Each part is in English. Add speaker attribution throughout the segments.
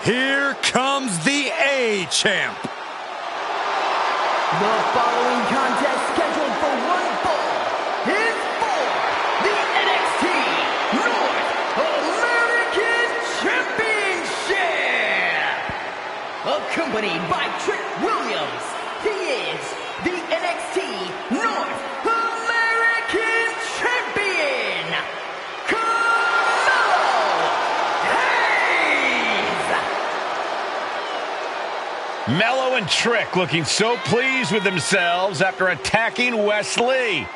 Speaker 1: Here comes the A-Champ.
Speaker 2: The following contest scheduled for one fall is for the NXT North American Championship. Accompanied by Trick Williams, he is the NXT North American Champion, Carmelo Hayes.
Speaker 3: Melo and Trick looking so pleased with themselves after attacking Wesley.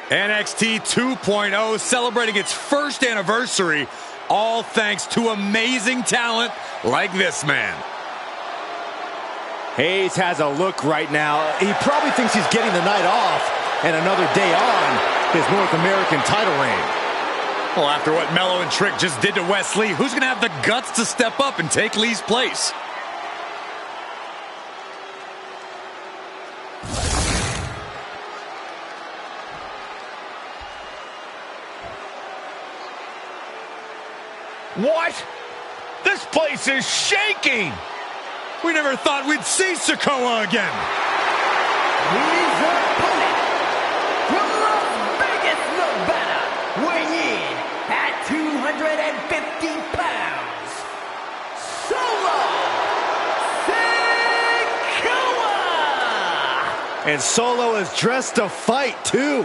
Speaker 1: NXT 2.0 celebrating its first anniversary, all thanks to amazing talent like this man.
Speaker 4: Hayes has a look right now. He probably thinks he's getting the night off and another day on his North American title reign.
Speaker 1: Well, after what Melo and Trick just did to Wesley, who's going to have the guts to step up and take Lee's place?
Speaker 3: What? This place is shaking!
Speaker 1: We never thought we'd see Saikoa again.
Speaker 2: His opponent from Las Vegas, Nevada, weighing in at 250 pounds, Solo Saikoa!
Speaker 4: And Solo is dressed to fight, too.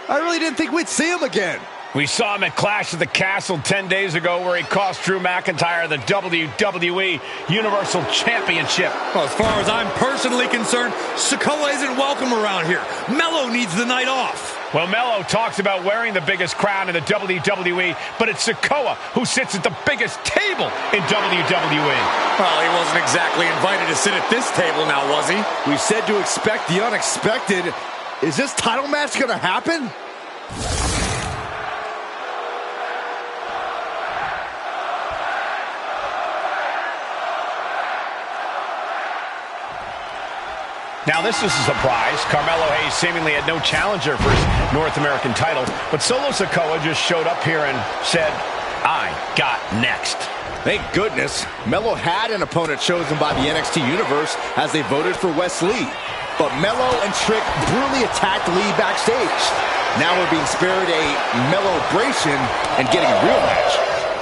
Speaker 4: I really didn't think we'd see him again.
Speaker 3: We saw him at Clash of the Castle 10 days ago where he cost Drew McIntyre the WWE Universal Championship.
Speaker 1: Well, as far as I'm personally concerned, Saikoa isn't welcome around here. Melo needs the night off.
Speaker 3: Well, Melo talks about wearing the biggest crown in the WWE, but it's Saikoa who sits at the biggest table in WWE.
Speaker 1: Well, he wasn't exactly invited to sit at this table now, was he?
Speaker 4: We said to expect the unexpected. Is this title match going to happen?
Speaker 3: Now, this is a surprise. Carmelo Hayes seemingly had no challenger for his North American title, but Solo Saikoa just showed up here and said, I got next.
Speaker 4: Thank goodness. Melo had an opponent chosen by the NXT Universe as they voted for Wes Lee. But Melo and Trick brutally attacked Lee backstage. Now we're being spared a Melo-bration and getting a real match.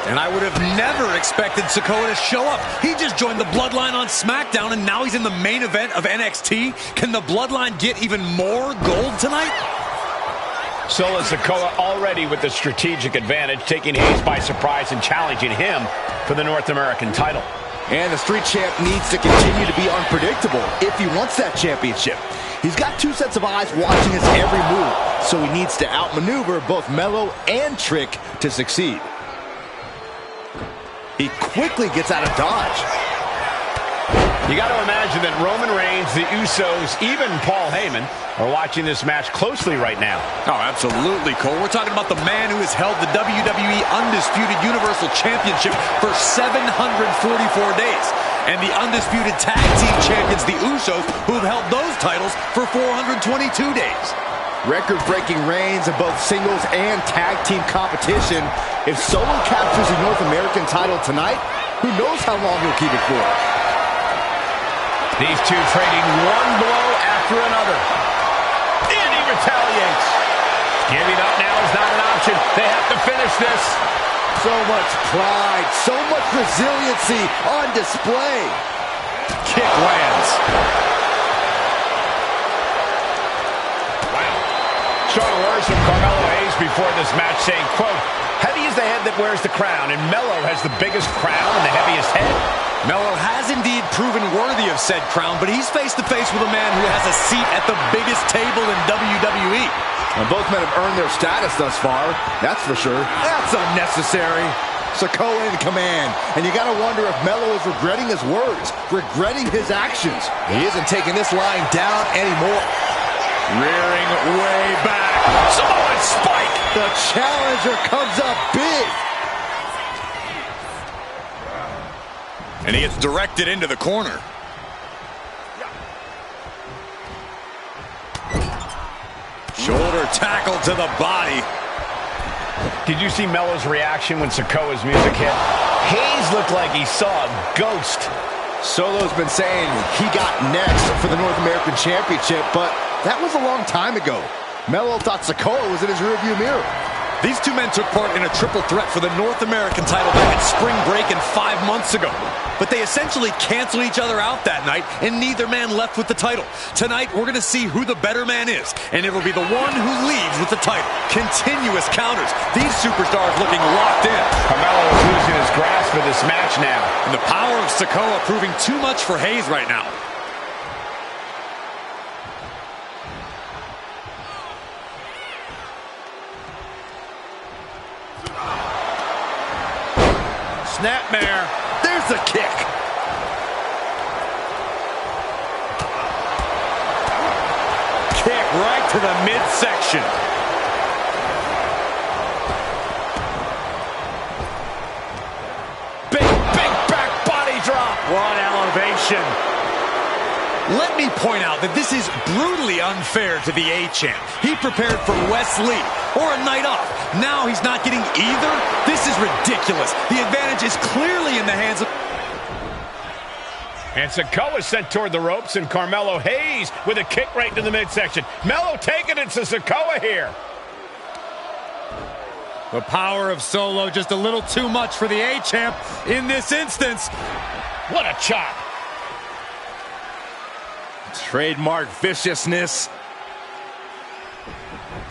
Speaker 1: And I would have never expected Saikoa to show up. He just joined the Bloodline on SmackDown, and now he's in the main event of NXT. Can the Bloodline get even more gold tonight?
Speaker 3: Solo Saikoa already with the strategic advantage, taking Hayes by surprise and challenging him for the North American title.
Speaker 4: And the Street Champ needs to continue to be unpredictable if he wants that championship. He's got two sets of eyes watching his every move, so he needs to outmaneuver both Melo and Trick to succeed. He quickly gets out of dodge.
Speaker 3: You got to imagine that Roman Reigns, the Usos, even Paul Heyman are watching this match closely right now.
Speaker 1: Oh, absolutely, Cole. We're talking about the man who has held the WWE Undisputed Universal Championship for 744 days. And the Undisputed Tag Team Champions, the Usos, who have held those titles for 422 days.
Speaker 4: Record-breaking reigns in both singles and tag team competition. If Solo captures the North American title tonight, who knows how long he'll keep it for.
Speaker 3: These two trading one blow after another. And he retaliates. Giving up now is not an option. They have to finish this.
Speaker 4: So much pride, so much resiliency on display.
Speaker 1: Kick lands.
Speaker 3: Strong words from Carmelo Hayes before this match saying, quote, heavy is the head that wears the crown, and Melo has the biggest crown and the heaviest head.
Speaker 1: Melo has indeed proven worthy of said crown, but he's face-to-face with a man who has a seat at the biggest table in WWE.
Speaker 4: And both men have earned their status thus far, that's for sure. That's unnecessary. Saikoa in command, and you gotta wonder if Melo is regretting his words, regretting his actions. He isn't taking this line down anymore.
Speaker 1: Rearing way back.
Speaker 3: Samoan spike.
Speaker 4: The challenger comes up big.
Speaker 1: And he gets directed into the corner. Shoulder tackle to the body.
Speaker 3: Did you see Melo's reaction when Saikoa's music hit? Hayes looked like he saw a ghost.
Speaker 4: Solo's been saying he got next for the North American Championship, but that was a long time ago. Melo thought Saikoa was in his rearview mirror.
Speaker 1: These two men took part in a triple threat for the North American title back at spring break and 5 months ago. But they essentially canceled each other out that night, and neither man left with the title. Tonight, we're going to see who the better man is, and it'll be the one who leaves with the title. Continuous counters. These superstars looking locked in.
Speaker 3: Carmelo is losing his grasp of this match now.
Speaker 1: And the power of Saikoa proving too much for Hayes right now.
Speaker 4: Snapmare. There's the kick.
Speaker 1: Kick right to the midsection.
Speaker 3: Big back body drop.
Speaker 1: What elevation. Let me point out that this is brutally unfair to the A-Champ. He prepared for Wesley or a night off. Now he's not getting either. This is ridiculous. The advantage is clearly in the hands of...
Speaker 3: And Saikoa sent toward the ropes, and Carmelo Hayes with a kick right to the midsection. Melo taking it to Saikoa here.
Speaker 1: The power of Solo just a little too much for the A-Champ in this instance.
Speaker 3: What a chop.
Speaker 4: Trademark viciousness.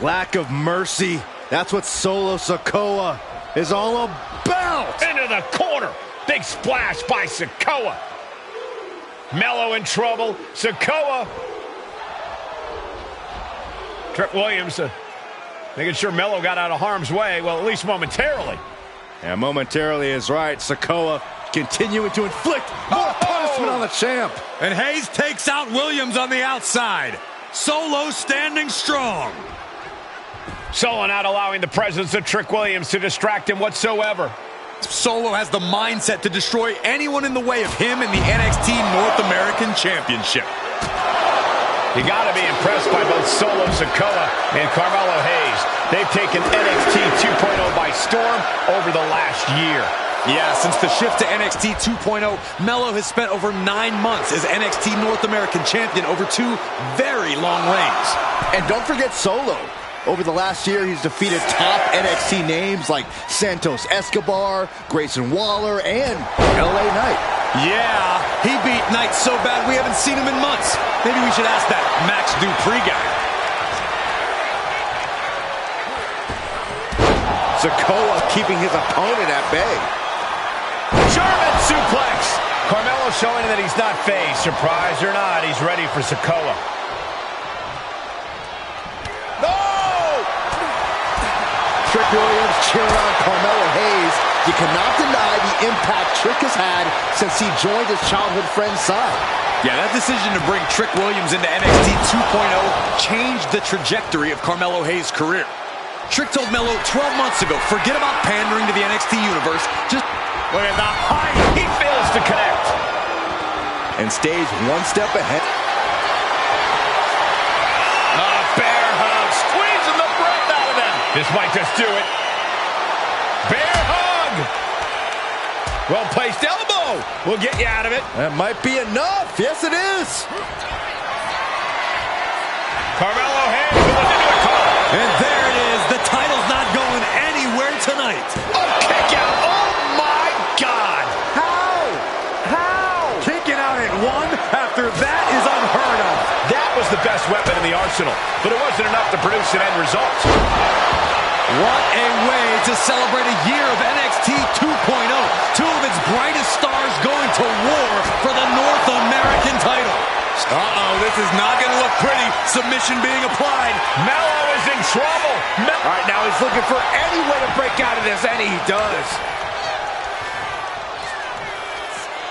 Speaker 4: Lack of mercy. That's what Solo Saikoa is all about.
Speaker 3: Into the corner. Big splash by Saikoa. Melo in trouble. Saikoa. Trick Williams making sure Melo got out of harm's way. Well, at least momentarily.
Speaker 4: And momentarily is right. Saikoa continuing to inflict more punishment on the champ.
Speaker 1: And Hayes takes out Williams on the outside. Solo standing strong.
Speaker 3: Solo not allowing the presence of Trick Williams to distract him whatsoever.
Speaker 1: Solo has the mindset to destroy anyone in the way of him in the NXT North American Championship.
Speaker 3: You got to be impressed by both Solo Saikoa and Carmelo Hayes. They've taken NXT 2.0 by storm over the last year.
Speaker 1: Yeah, since the shift to NXT 2.0, Melo has spent over 9 months as NXT North American Champion over 2 very long reigns.
Speaker 4: And don't forget Solo. Over the last year, he's defeated top NXT names like Santos Escobar, Grayson Waller, and LA Knight.
Speaker 1: Yeah, he beat Knight so bad we haven't seen him in months. Maybe we should ask that Max Dupree guy.
Speaker 4: Saikoa keeping his opponent at bay.
Speaker 3: German suplex. Carmelo showing that he's not phased. Surprised or not, he's ready for Saikoa.
Speaker 4: Trick Williams cheering on Carmelo Hayes. You cannot deny the impact Trick has had since he joined his childhood friend's side.
Speaker 1: Yeah, that decision to bring Trick Williams into NXT 2.0 changed the trajectory of Carmelo Hayes' career. Trick told Melo 12 months ago, forget about pandering to the NXT universe, just look at the height.
Speaker 3: He fails to connect.
Speaker 4: And stays one step ahead.
Speaker 3: Bear hug, squeezing the breath out of him. This might just do it. Bear hug. Well-placed elbow. We'll get you out of it.
Speaker 4: That might be enough. Yes, it is.
Speaker 3: Carmelo Hayes with a new call.
Speaker 1: And there it is. The title's not going anywhere tonight.
Speaker 3: Oh, kick out. Oh, my God.
Speaker 4: How?
Speaker 1: Kicking out at 1 after that is unheard of.
Speaker 3: That was the best weapon in the arsenal, but it wasn't enough to produce an end result.
Speaker 1: What a way to celebrate a year of NXT 2.0. 2 of its brightest stars going to war for the North American title. Uh-oh, this is not going to look pretty. Submission being applied.
Speaker 3: Melo is in trouble.
Speaker 4: All right, now he's looking for any way to break out of this, and he does.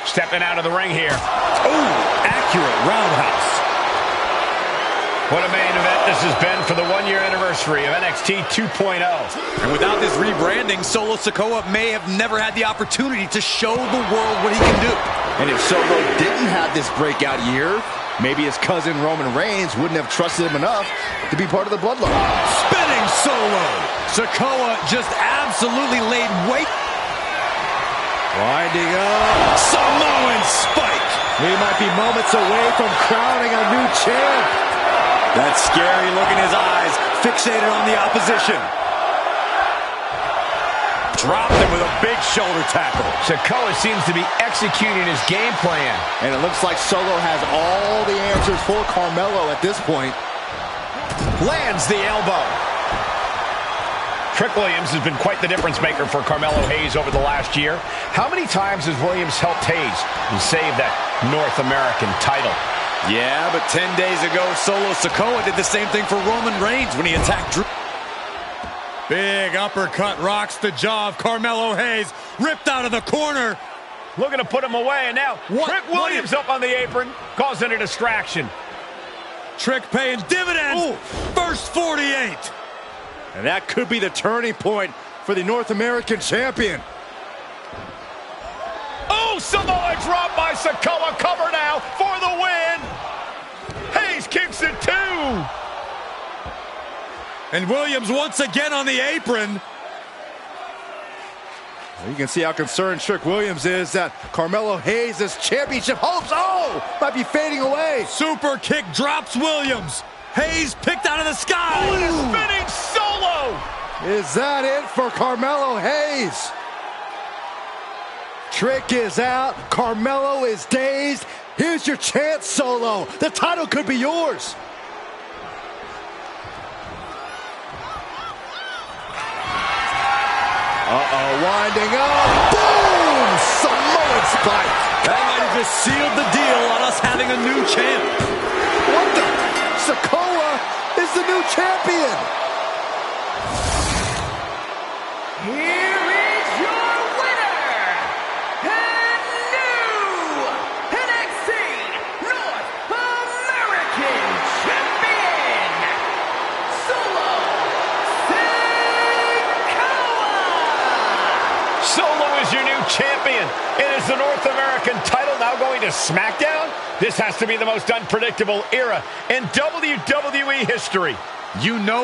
Speaker 3: Stepping out of the ring here.
Speaker 1: Oh, accurate roundhouse.
Speaker 3: What a main event this has been for the 1-year anniversary of NXT 2.0.
Speaker 1: And without this rebranding, Solo Saikoa may have never had the opportunity to show the world what he can do.
Speaker 4: And if Solo didn't have this breakout year, maybe his cousin Roman Reigns wouldn't have trusted him enough to be part of the bloodline.
Speaker 1: Spinning Solo. Saikoa just absolutely laid weight.
Speaker 4: Winding up.
Speaker 1: Samoan spike.
Speaker 4: We might be moments away from crowning a new champ.
Speaker 1: That scary look in his eyes, fixated on the opposition. Dropped him with a big shoulder tackle.
Speaker 3: Saikoa seems to be executing his game plan.
Speaker 4: And it looks like Solo has all the answers for Carmelo at this point.
Speaker 3: Lands the elbow. Trick Williams has been quite the difference maker for Carmelo Hayes over the last year. How many times has Williams helped Hayes and saved that North American title?
Speaker 1: Yeah, but 10 days ago, Solo Saikoa did the same thing for Roman Reigns when he attacked Drew. Big uppercut rocks the jaw of Carmelo Hayes, ripped out of the corner.
Speaker 3: Looking to put him away, and now Trick Williams up on the apron, causing a distraction.
Speaker 1: Trick paying dividends. Ooh. First 48.
Speaker 4: And that could be the turning point for the North American champion.
Speaker 3: Oh, Samoa drop by Saikoa. Cover now for the win. Hayes keeps it too.
Speaker 1: And Williams once again on the apron.
Speaker 4: You can see how concerned Trick Williams is that Carmelo Hayes' championship hopes, might be fading away.
Speaker 1: Super kick drops Williams. Hayes picked out of the sky.
Speaker 3: Oh, and a spinning Solo.
Speaker 4: Is that it for Carmelo Hayes? Trick is out. Carmelo is dazed. Here's your chance, Solo. The title could be yours. Winding up. Boom! Samoan spike.
Speaker 1: That might have just sealed the deal on us having a new champ.
Speaker 4: What the? Saikoa is the new champion.
Speaker 2: Here is your winner, and new NXT North American Champion, Solo Saikoa.
Speaker 3: Solo is your new champion. It is the North American title now going to SmackDown? This has to be the most unpredictable era in WWE history.
Speaker 1: You know